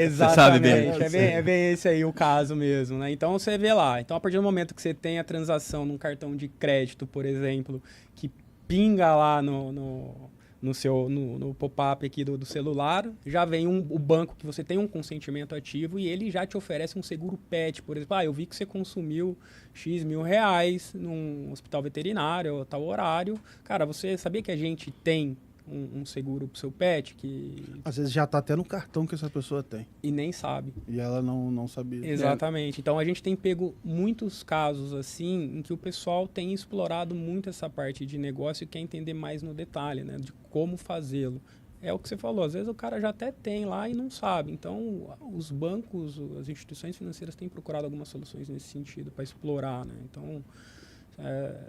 Exatamente. Sabe bem. É bem esse aí o caso mesmo, né? Então você vê lá. Então, a partir do momento que você tem a transação num cartão de crédito, por exemplo, que pinga lá no no pop-up aqui do celular, já vem o banco que você tem um consentimento ativo e ele já te oferece um seguro pet, por exemplo. Eu vi que você consumiu X mil reais num hospital veterinário a tal horário. Cara, você sabia que a gente tem um seguro pro seu pet que... Às vezes já tá até no cartão que essa pessoa tem. E nem sabe. E ela não sabia. Exatamente. Então, a gente tem pego muitos casos assim em que o pessoal tem explorado muito essa parte de negócio e quer entender mais no detalhe, né? De como fazê-lo. É o que você falou, às vezes o cara já até tem lá e não sabe. Então, os bancos, as instituições financeiras têm procurado algumas soluções nesse sentido para explorar, né? Então...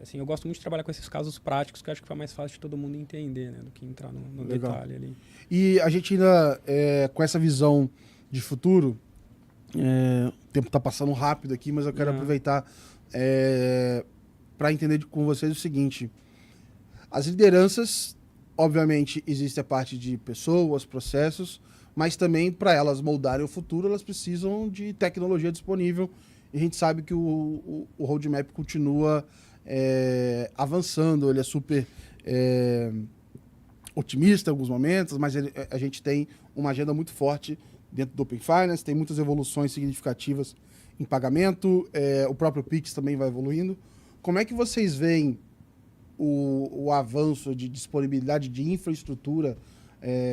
assim, eu gosto muito de trabalhar com esses casos práticos, que eu acho que foi mais fácil de todo mundo entender, né, do que entrar no detalhe ali. E a gente ainda, com essa visão de futuro, o tempo está passando rápido aqui, mas eu quero aproveitar para entender com vocês o seguinte: as lideranças, obviamente, existe a parte de pessoas, processos, mas também para elas moldarem o futuro, elas precisam de tecnologia disponível. E a gente sabe que o roadmap continua avançando, ele é super otimista em alguns momentos, mas a gente tem uma agenda muito forte dentro do Open Finance, tem muitas evoluções significativas em pagamento, o próprio Pix também vai evoluindo. Como é que vocês veem o avanço de disponibilidade de infraestrutura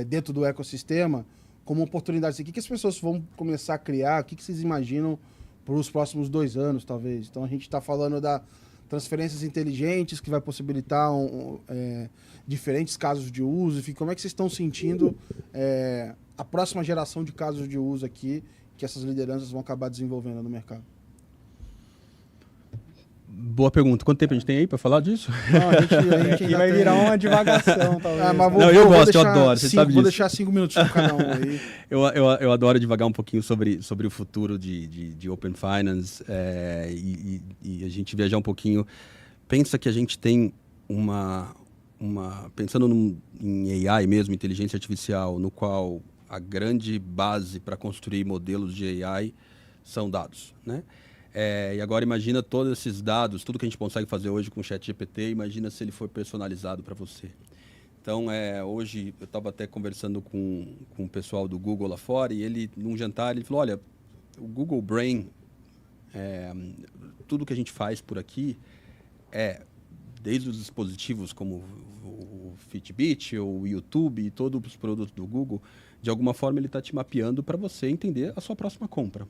dentro do ecossistema como oportunidade? O que as pessoas vão começar a criar? O que vocês imaginam para os próximos 2 anos, talvez? Então, a gente está falando da transferências inteligentes, que vai possibilitar diferentes casos de uso. Enfim, como é que vocês estão sentindo a próxima geração de casos de uso aqui que essas lideranças vão acabar desenvolvendo no mercado? Boa pergunta. Quanto tempo a gente tem aí para falar disso? Não, a gente aqui vai virar uma divagação, talvez. Mas eu gosto, eu adoro. Você sabe disso. Vou deixar 5 minutos para cada um aí. Eu adoro divagar um pouquinho sobre o futuro de Open Finance e a gente viajar um pouquinho. Pensa que a gente tem pensando em AI mesmo, inteligência artificial, no qual a grande base para construir modelos de AI são dados, né? E agora imagina todos esses dados, tudo que a gente consegue fazer hoje com o ChatGPT, imagina se ele for personalizado para você. Então, hoje eu estava até conversando com o pessoal do Google lá fora e ele, num jantar, ele falou, olha, o Google Brain, tudo que a gente faz por aqui desde os dispositivos como o Fitbit, ou o YouTube e todos os produtos do Google, de alguma forma ele está te mapeando para você entender a sua próxima compra,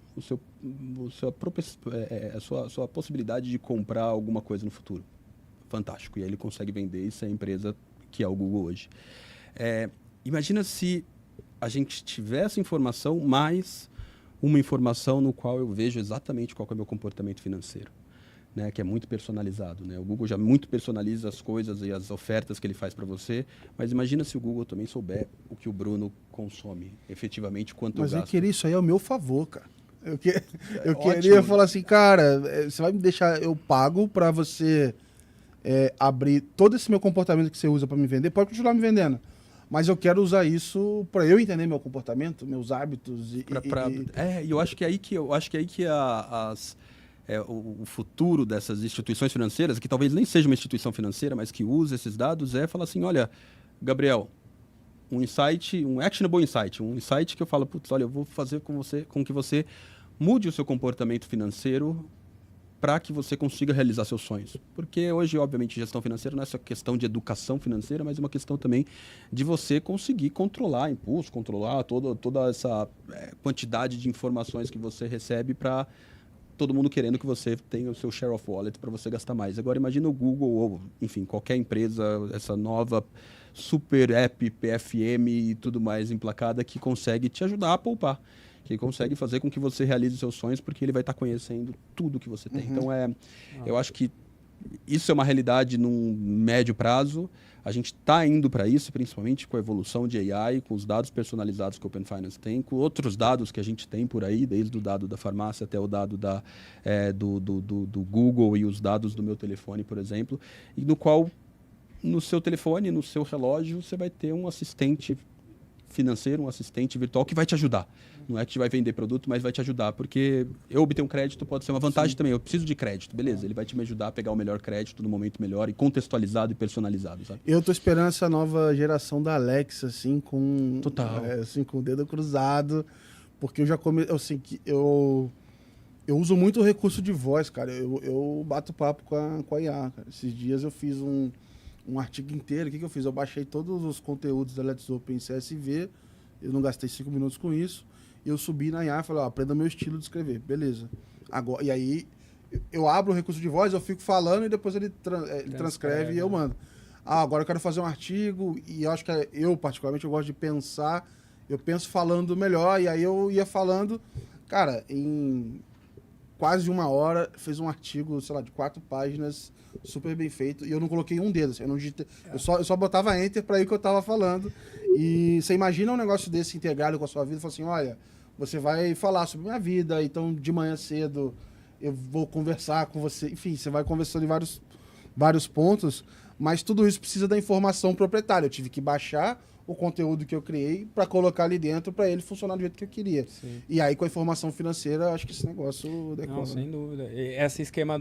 a sua possibilidade de comprar alguma coisa no futuro. Fantástico. E aí ele consegue vender isso à empresa que é o Google hoje. Imagina se a gente tivesse informação, mais uma informação no qual eu vejo exatamente qual é o meu comportamento financeiro. Né, que é muito personalizado, né? O Google já muito personaliza as coisas e as ofertas que ele faz para você, mas imagina se o Google também souber o que o Bruno consome, efetivamente, quanto Mas eu eu gasto. queria isso aí ao meu favor, cara. Eu queria falar assim, cara, você vai me deixar, eu pago para você abrir todo esse meu comportamento que você usa para me vender, pode continuar me vendendo, mas eu quero usar isso para eu entender meu comportamento, meus hábitos e eu acho que é aí que o futuro dessas instituições financeiras, que talvez nem seja uma instituição financeira, mas que usa esses dados, falar assim, olha, Gabriel, um insight, um actionable insight, um insight que eu falo, putz, olha, eu vou fazer com que você mude o seu comportamento financeiro para que você consiga realizar seus sonhos. Porque hoje, obviamente, gestão financeira não é só questão de educação financeira, mas é uma questão também de você conseguir controlar impulso, controlar toda essa quantidade de informações que você recebe para todo mundo querendo que você tenha o seu share of wallet para você gastar mais. Agora imagina o Google ou, enfim, qualquer empresa, essa nova super app, PFM e tudo mais emplacada que consegue te ajudar a poupar, que consegue fazer com que você realize os seus sonhos porque ele vai estar conhecendo tudo que você tem. Então, eu acho que isso é uma realidade num médio prazo. A gente está indo para isso, principalmente com a evolução de AI, com os dados personalizados que o Open Finance tem, com outros dados que a gente tem por aí, desde o dado da farmácia até o dado do Google e os dados do meu telefone, por exemplo, e no qual, no seu telefone, no seu relógio, você vai ter um assistente financeiro, um assistente virtual que vai te ajudar. Não é que te vai vender produto, mas vai te ajudar, porque eu obter um crédito pode ser uma vantagem também. Eu preciso de crédito, beleza? Ele vai te ajudar a pegar o melhor crédito no momento melhor e contextualizado e personalizado, sabe? Eu tô esperando essa nova geração da Alexa, assim, com... Total. Assim, com o dedo cruzado, porque eu já assim, eu uso muito o recurso de voz, cara. Eu bato papo com a IA, cara. Esses dias eu fiz um artigo inteiro. O que eu fiz? Eu baixei todos os conteúdos da Let's Open em CSV, eu não gastei 5 minutos com isso, e eu subi na IA e falei, ó, aprenda meu estilo de escrever. Beleza. Agora, e aí, eu abro o recurso de voz, eu fico falando e depois ele transcreve e eu mando. Agora eu quero fazer um artigo, e eu acho que eu, particularmente, eu gosto de pensar, eu penso falando melhor, e aí eu ia falando, cara, em quase 1 hora, fez um artigo, sei lá, de 4 páginas, super bem feito, e eu não coloquei um dedo, assim, eu, não digitei, eu só botava enter para ir que eu tava falando. E você imagina um negócio desse integrado com a sua vida, e fala assim, olha, você vai falar sobre minha vida, então de manhã cedo eu vou conversar com você, enfim, você vai conversando em vários pontos, mas tudo isso precisa da informação proprietária. Eu tive que baixar o conteúdo que eu criei para colocar ali dentro para ele funcionar do jeito que eu queria. Sim. E aí, com a informação financeira, acho que esse negócio decola. Não, sem dúvida. E esse esquema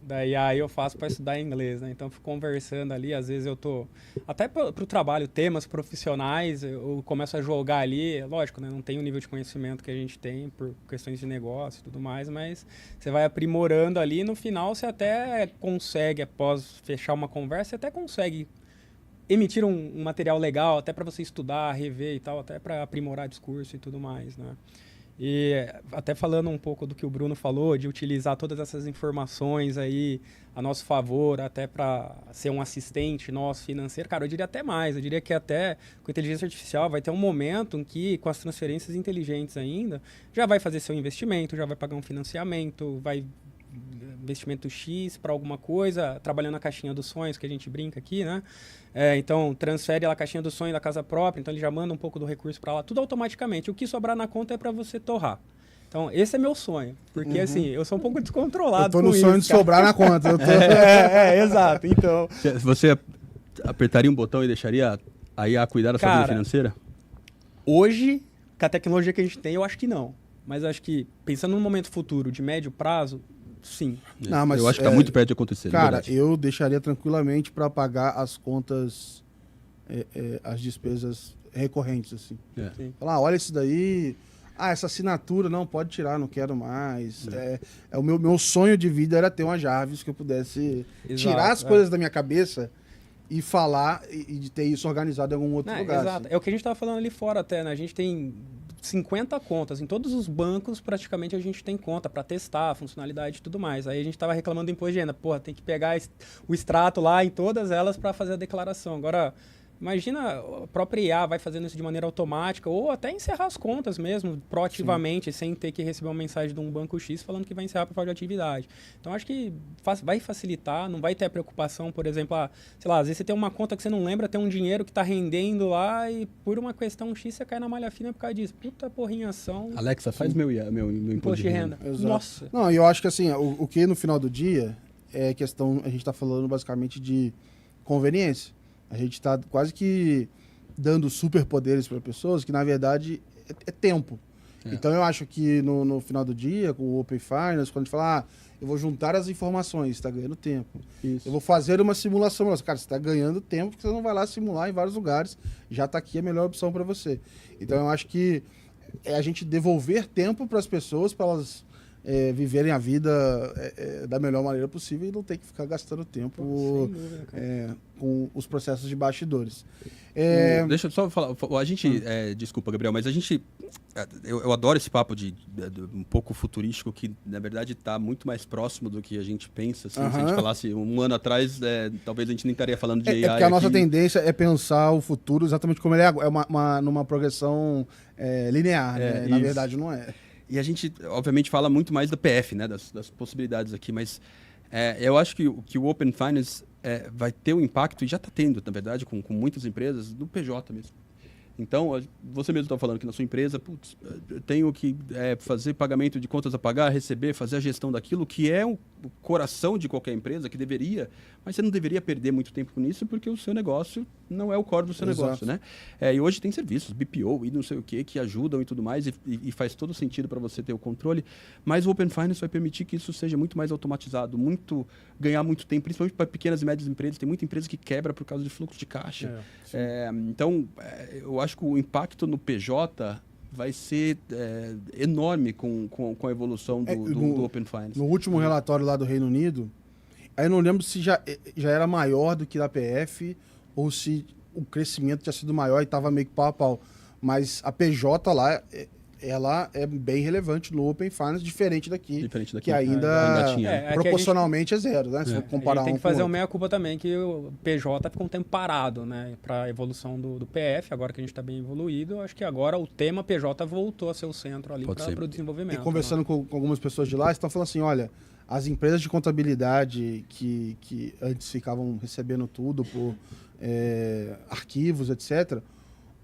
da IA eu faço para estudar inglês, né? Então, fico conversando ali, às vezes eu tô... Até para o trabalho, temas profissionais, eu começo a jogar ali, lógico, né? Não tem o nível de conhecimento que a gente tem por questões de negócio e tudo mais, mas você vai aprimorando ali e no final você até consegue, após fechar uma conversa, você até consegue emitir um material legal, até para você estudar, rever e tal, até para aprimorar discurso e tudo mais, né? E até falando um pouco do que o Bruno falou, de utilizar todas essas informações aí a nosso favor, até para ser um assistente nosso financeiro, cara, eu diria até mais, eu diria que até com inteligência artificial vai ter um momento em que, com as transferências inteligentes ainda, já vai fazer seu investimento, já vai pagar um financiamento, vai investimento X para alguma coisa, trabalhando na caixinha dos sonhos, que a gente brinca aqui, né? Então, transfere a caixinha do sonho da casa própria, então ele já manda um pouco do recurso para lá, tudo automaticamente. O que sobrar na conta é para você torrar. Então, esse é meu sonho, porque assim, eu sou um pouco descontrolado com isso. Eu tô no sonho de sobrar na conta. Eu tô... exato. Então, você apertaria um botão e deixaria a IA cuidar da sua vida financeira? Hoje, com a tecnologia que a gente tem, eu acho que não. Mas eu acho que, pensando no momento futuro, de médio prazo, sim. Não, mas eu acho que está muito perto de acontecer. Cara, eu deixaria tranquilamente para pagar as contas, as despesas recorrentes, assim. Falar, olha isso daí, essa assinatura, não, pode tirar, não quero mais. O meu sonho de vida era ter uma Jarvis que eu pudesse tirar as coisas da minha cabeça e falar e de ter isso organizado em algum outro lugar. Exato. Assim. É o que a gente estava falando ali fora até, né? A gente tem 50 contas. Em todos os bancos, praticamente, a gente tem conta para testar a funcionalidade e tudo mais. Aí a gente estava reclamando do imposto de renda. Porra, tem que pegar o extrato lá em todas elas para fazer a declaração. Agora, imagina, a própria IA vai fazendo isso de maneira automática ou até encerrar as contas mesmo, proativamente, sem ter que receber uma mensagem de um banco X falando que vai encerrar por falta de atividade. Então, acho que vai facilitar, não vai ter a preocupação, por exemplo, sei lá, às vezes você tem uma conta que você não lembra, tem um dinheiro que está rendendo lá e por uma questão X você cai na malha fina por causa disso. Puta porrinhação. Alexa, faz meu imposto de renda. Nossa. Não, e eu acho que assim, o que no final do dia é questão, a gente está falando basicamente de conveniência. A gente está quase que dando superpoderes para pessoas que, na verdade, é tempo. Então, eu acho que no final do dia, com o Open Finance, quando a gente fala, eu vou juntar as informações, você está ganhando tempo. Isso. Eu vou fazer uma simulação. Cara, você está ganhando tempo porque você não vai lá simular em vários lugares. Já está aqui a melhor opção para você. Então, eu acho que é a gente devolver tempo para as pessoas, para elas viverem a vida da melhor maneira possível e não ter que ficar gastando tempo com os processos de bastidores. Deixa eu só falar, a gente, desculpa, Gabriel, mas a gente, eu adoro esse papo de um pouco futurístico que, na verdade, está muito mais próximo do que a gente pensa. Assim, se a gente falasse um ano atrás, talvez a gente nem estaria falando de AI. Porque a nossa tendência é pensar o futuro exatamente como ele é agora, numa progressão linear, né? Na verdade, não é. E a gente, obviamente, fala muito mais da PF, né, das possibilidades aqui, mas eu acho que o Open Finance vai ter um impacto, e já está tendo, na verdade, com muitas empresas, do PJ mesmo. Então, você mesmo está falando que na sua empresa, putz, eu tenho que fazer pagamento de contas a pagar, receber, fazer a gestão daquilo, que é o coração de qualquer empresa, que deveria, mas você não deveria perder muito tempo com isso, porque o seu negócio não é o core do seu Exato. negócio, né? E hoje tem serviços, BPO e não sei o que ajudam e tudo mais, e faz todo sentido para você ter o controle, mas o Open Finance vai permitir que isso seja muito mais automatizado, ganhar muito tempo, principalmente para pequenas e médias empresas. Tem muita empresa que quebra por causa de fluxo de caixa. Então, eu acho que o impacto no PJ vai ser enorme com a evolução do Open Finance. No último relatório lá do Reino Unido, aí eu não lembro se já era maior do que da PF ou se o crescimento tinha sido maior e estava meio que pau a pau. Mas a PJ lá, ela é bem relevante no Open Finance, diferente daqui que ainda proporcionalmente é zero, né? Se for comparar tem que fazer uma meia-culpa também, que o PJ ficou um tempo parado, né? Para a evolução do PF, agora que a gente está bem evoluído, acho que agora o tema PJ voltou a ser o centro ali para o desenvolvimento. E conversando com algumas pessoas de lá, estão falando assim, olha, as empresas de contabilidade que antes ficavam recebendo tudo por arquivos, etc.,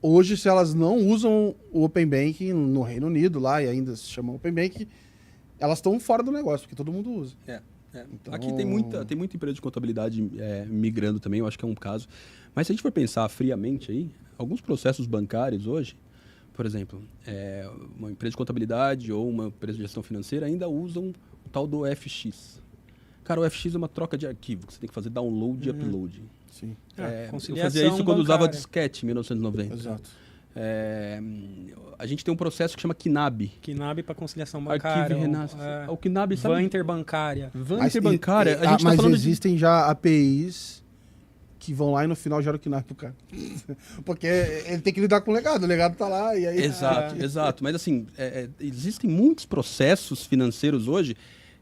hoje, se elas não usam o Open Banking no Reino Unido lá, e ainda se chama Open Banking, elas estão fora do negócio, porque todo mundo usa. Então... Aqui tem muita empresa de contabilidade migrando também, eu acho que é um caso. Mas se a gente for pensar friamente aí, alguns processos bancários hoje, por exemplo, uma empresa de contabilidade ou uma empresa de gestão financeira ainda usam o tal do FX. Cara, o FX é uma troca de arquivo, que você tem que fazer download e upload. Sim. Eu fazia isso quando usava disquete em 1990. Exato. A gente tem um processo que chama KNAB. KNAB para conciliação bancária. O KNAB, sabe? Van interbancária. Van interbancária. Mas existem já APIs que vão lá e no final geram o KNAB pro cara. Porque ele tem que lidar com o legado tá lá e aí... Exato. Mas assim, existem muitos processos financeiros hoje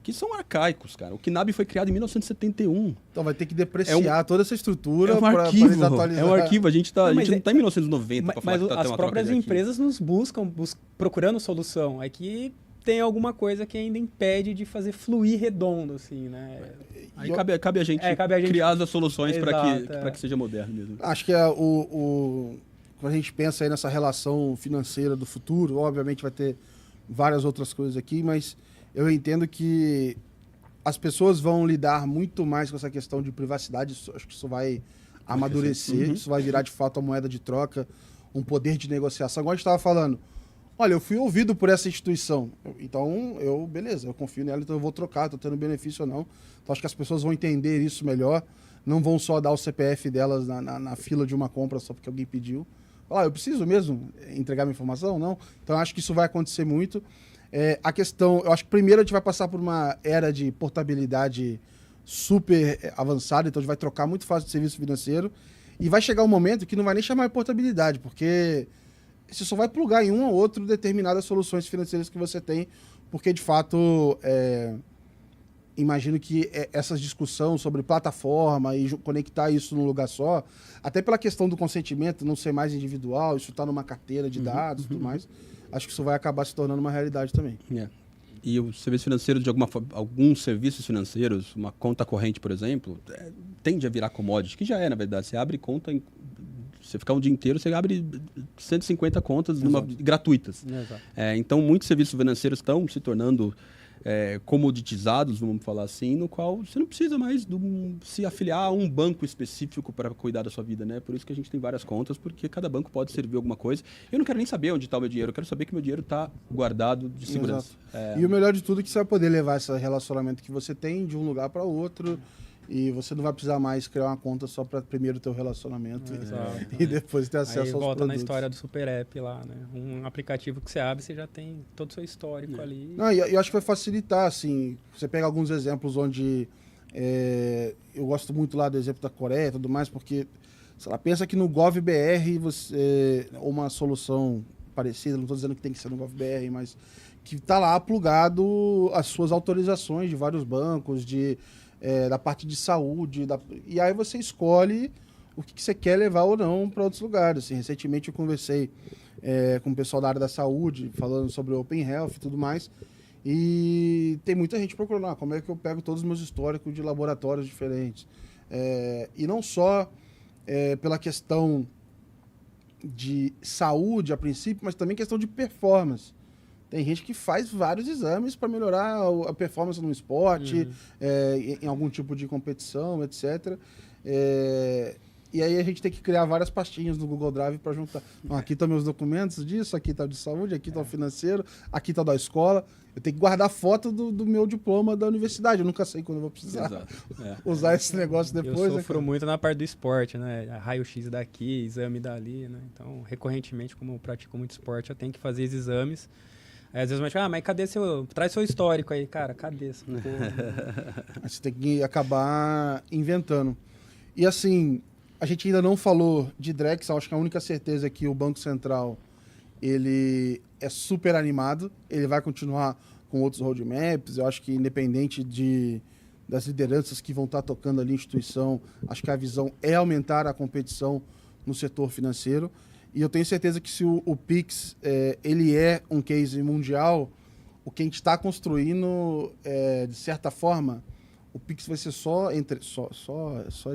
que são arcaicos, cara. O KNAB foi criado em 1971. Então vai ter que depreciar toda essa estrutura para desatualizar. É um arquivo. A gente não está em 1990 para falar que as próprias empresas nos buscam procurando solução. É que tem alguma coisa que ainda impede de fazer fluir redondo, assim, né? Aí cabe a gente criar as soluções para que seja moderno mesmo. Acho que quando a gente pensa aí nessa relação financeira do futuro, obviamente vai ter várias outras coisas aqui, mas eu entendo que as pessoas vão lidar muito mais com essa questão de privacidade. Acho que isso vai amadurecer, isso vai virar de fato uma moeda de troca, um poder de negociação. Agora a gente estava falando, olha, eu fui ouvido por essa instituição, então beleza, eu confio nela, então eu vou trocar, estou tendo benefício ou não. Então acho que as pessoas vão entender isso melhor, não vão só dar o CPF delas na fila de uma compra só porque alguém pediu. Eu preciso mesmo entregar minha informação? Não. Então acho que isso vai acontecer muito. A questão, eu acho que primeiro a gente vai passar por uma era de portabilidade super avançada, então a gente vai trocar muito fácil de serviço financeiro e vai chegar um momento que não vai nem chamar de portabilidade, porque você só vai plugar em um ou outro determinadas soluções financeiras que você tem, porque de fato imagino que essa discussão sobre plataforma e conectar isso num lugar só, até pela questão do consentimento não ser mais individual, isso está numa carteira de dados e tudo mais, acho que isso vai acabar se tornando uma realidade também. E o serviço financeiro, de alguma forma, alguns serviços financeiros, uma conta corrente, por exemplo, tende a virar commodity, que já na verdade. Você abre conta, você ficar um dia inteiro, você abre 150 contas gratuitas. Então, muitos serviços financeiros estão se tornando comoditizados, vamos falar assim, no qual você não precisa mais se afiliar a um banco específico para cuidar da sua vida, né? Por isso que a gente tem várias contas, porque cada banco pode servir alguma coisa. Eu não quero nem saber onde está o meu dinheiro, eu quero saber que meu dinheiro está guardado de segurança. E o melhor de tudo é que você vai poder levar esse relacionamento que você tem de um lugar para outro, e você não vai precisar mais criar uma conta só para primeiro ter o relacionamento e depois ter acesso aos produtos. Aí volta na história do Super App lá, né? Um aplicativo que você abre, você já tem todo o seu histórico ali. Não, e eu acho que vai facilitar, assim, você pega alguns exemplos onde eu gosto muito lá do exemplo da Coreia e tudo mais, porque sei lá, pensa que no GovBR ou uma solução parecida, não estou dizendo que tem que ser no GovBR, mas que está lá plugado as suas autorizações de vários bancos, da parte de saúde, e aí você escolhe o que você quer levar ou não para outros lugares. Assim, recentemente eu conversei com o pessoal da área da saúde, falando sobre o Open Health e tudo mais, e tem muita gente procurando como é que eu pego todos os meus históricos de laboratórios diferentes. E não só pela questão de saúde a princípio, mas também questão de performance. Tem gente que faz vários exames para melhorar a performance no esporte, em algum tipo de competição, etc. E aí a gente tem que criar várias pastinhas no Google Drive para juntar. Aqui estão meus documentos disso, aqui está o de saúde, aqui está o financeiro, aqui está o da escola. Eu tenho que guardar foto do meu diploma da universidade. Eu nunca sei quando eu vou precisar usar esse negócio depois. Eu sofro muito na parte do esporte, né? Raio-X daqui, exame dali, né? Então, recorrentemente, como eu pratico muito esporte, eu tenho que fazer esses exames. Aí, às vezes, eu falo, mas cadê traz seu histórico aí, cara, cadê essa porra? Aí você tem que acabar inventando. E assim, a gente ainda não falou de Drexel, acho que a única certeza é que o Banco Central, ele é super animado, ele vai continuar com outros roadmaps, eu acho que independente das lideranças que vão estar tocando ali a instituição, acho que a visão é aumentar a competição no setor financeiro. E eu tenho certeza que se o Pix ele é um case mundial, o que a gente está construindo, de certa forma, o Pix vai ser só é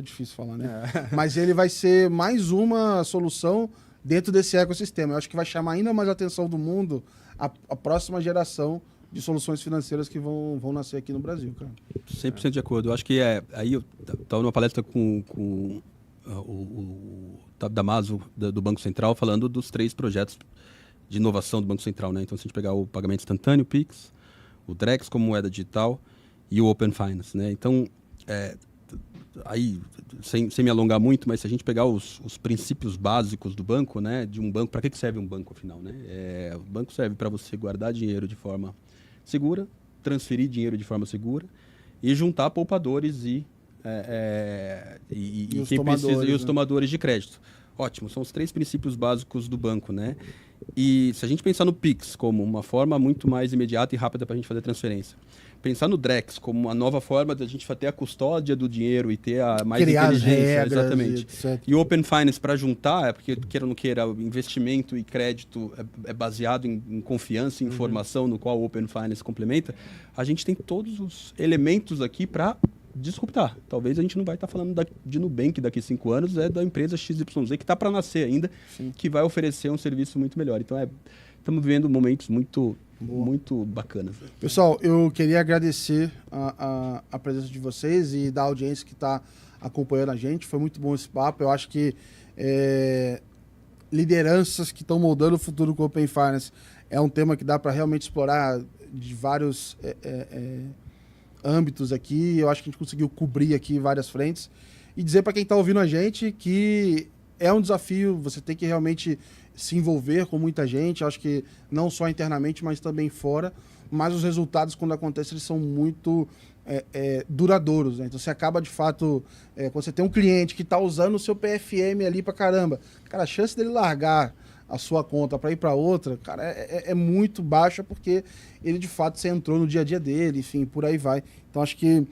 difícil falar, né? Mas ele vai ser mais uma solução dentro desse ecossistema. Eu acho que vai chamar ainda mais a atenção do mundo a próxima geração de soluções financeiras que vão nascer aqui no Brasil, cara. 100% de acordo. Eu acho que aí eu estava numa palestra com o Damaso do Banco Central falando dos 3 projetos de inovação do Banco Central, né? Então, se a gente pegar o pagamento instantâneo, o Pix, o Drex como moeda digital e o Open Finance, né? Então, aí, sem me alongar muito, mas se a gente pegar os princípios básicos do banco, né? De um banco, para que serve um banco, afinal, né? O banco serve para você guardar dinheiro de forma segura, transferir dinheiro de forma segura e juntar poupadores e os quem tomadores, precisa, e os né? tomadores de crédito. Ótimo, são os 3 princípios básicos do banco, né? E se a gente pensar no Pix como uma forma muito mais imediata e rápida para a gente fazer transferência, pensar no Drex como uma nova forma de a gente ter a custódia do dinheiro e ter a mais Criar as inteligência, regras, exatamente. etc. E o Open Finance para juntar, porque queira ou não queira, o investimento e crédito é baseado em confiança e informação, no qual o Open Finance complementa. A gente tem todos os elementos aqui para disruptar. Talvez a gente não vai estar falando de Nubank daqui a 5 anos, é da empresa XYZ que está para nascer ainda, que vai oferecer um serviço muito melhor. Então, estamos vivendo momentos muito bacanas. Pessoal, eu queria agradecer a presença de vocês e da audiência que está acompanhando a gente. Foi muito bom esse papo. Eu acho que lideranças que estão moldando o futuro com o Open Finance é um tema que dá para realmente explorar de vários âmbitos aqui. Eu acho que a gente conseguiu cobrir aqui várias frentes e dizer para quem está ouvindo a gente que é um desafio, você tem que realmente se envolver com muita gente, acho que não só internamente, mas também fora, mas os resultados, quando acontecem, eles são muito duradouros, né? Então você acaba, de fato, quando você tem um cliente que está usando o seu PFM ali para caramba, cara, a chance dele largar a sua conta para ir para outra, cara, é muito baixa, porque ele, de fato, você entrou no dia a dia dele, enfim, por aí vai. Então acho que,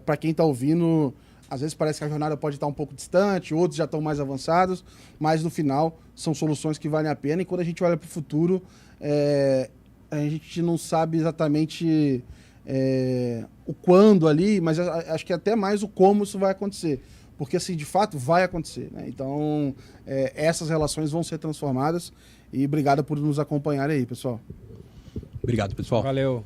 para quem está ouvindo, às vezes parece que a jornada pode estar um pouco distante, outros já estão mais avançados, mas no final são soluções que valem a pena. E quando a gente olha para o futuro, a gente não sabe exatamente o quando ali, mas acho que até mais o como isso vai acontecer. Porque, assim, de fato, vai acontecer, né? Então, essas relações vão ser transformadas. E obrigado por nos acompanhar aí, pessoal. Obrigado, pessoal. Valeu.